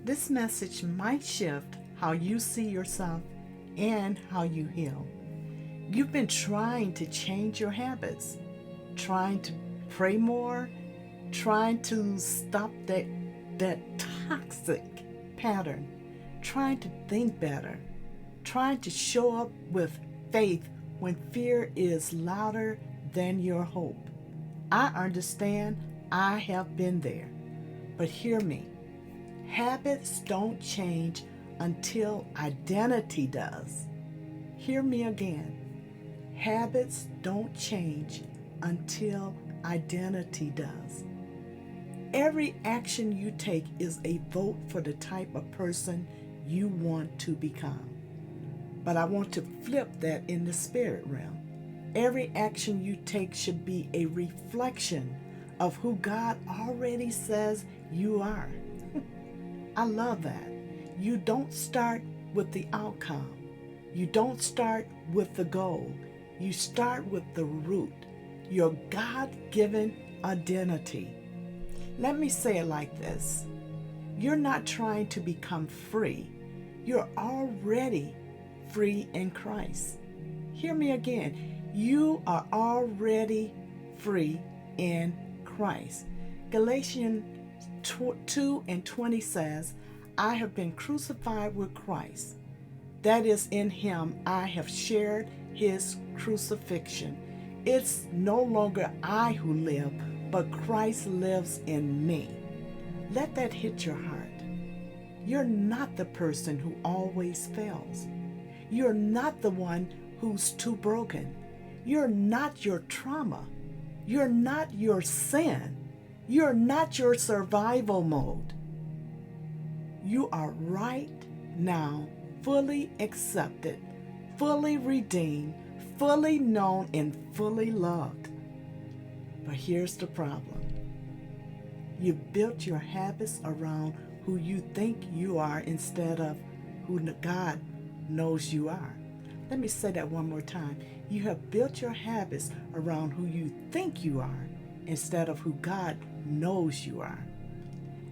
This message might shift how you see yourself and how you heal. You've been trying to change your habits, trying to pray more, trying to stop that toxic pattern, trying to think better, trying to show up with faith when fear is louder than your hope. I understand. I have been there. But hear me. Habits don't change until identity does. Hear me again. Habits don't change until identity does. Every action you take is a vote for the type of person you want to become. But I want to flip that in the spirit realm. Every action you take should be a reflection of who God already says you are. I love that. You don't start with the outcome. You don't start with the goal. You start with the root, your God-given identity. Let me say it like this. You're not trying to become free. You're already free in Christ. Hear me again. You are already free in Christ. Galatians 2:20 says, I have been crucified with Christ. That is, in him I have shared his crucifixion. It's no longer I who live, but Christ lives in me. Let that hit your heart. You're not the person who always fails. You're not the one who's too broken. You're not your trauma. You're not your sin. You're not your survival mode. You are right now fully accepted, fully redeemed, fully known, and fully loved. But here's the problem. You built your habits around who you think you are instead of who God knows you are. Let me say that one more time. You have built your habits around who you think you are instead of who God knows you are.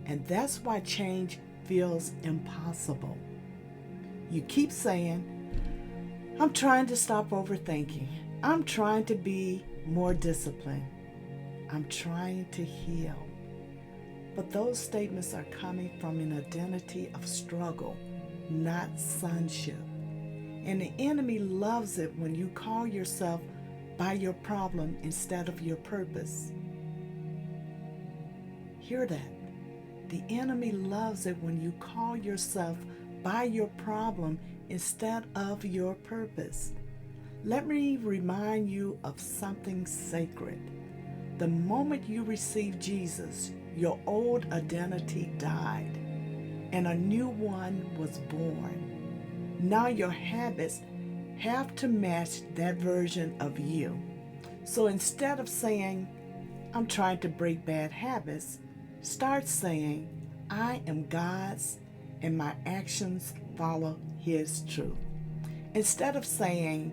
And that's why change feels impossible. You keep saying, I'm trying to stop overthinking. I'm trying to be more disciplined. I'm trying to heal. But those statements are coming from an identity of struggle, not sonship. And the enemy loves it when you call yourself by your problem instead of your purpose. Hear that. The enemy loves it when you call yourself by your problem instead of your purpose. Let me remind you of something sacred. The moment you received Jesus, your old identity died and a new one was born. Now your habits have to match that version of you. So instead of saying, I'm trying to break bad habits, start saying, I am God's and my actions follow his truth. Instead of saying,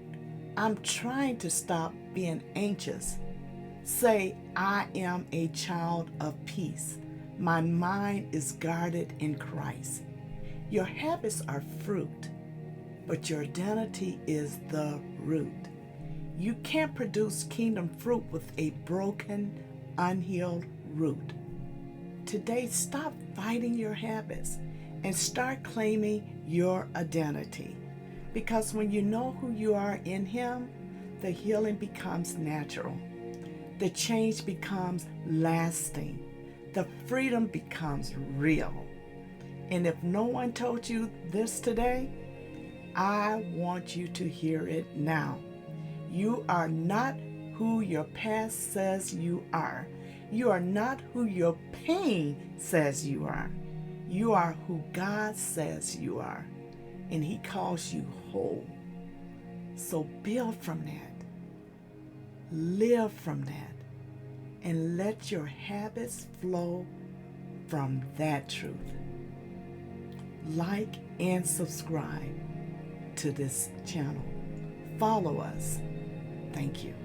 I'm trying to stop being anxious, say, I am a child of peace. My mind is guarded in Christ. Your habits are fruit, but your identity is the root. You can't produce kingdom fruit with a broken, unhealed root. Today, stop fighting your habits and start claiming your identity. Because when you know who you are in him, the healing becomes natural. The change becomes lasting. The freedom becomes real. And if no one told you this today, I want you to hear it now. You are not who your past says you are. You are not who your pain says you are. You are who God says you are. And he calls you whole. So build from that. Live from that. And let your habits flow from that truth. Like and subscribe to this channel. Follow us. Thank you.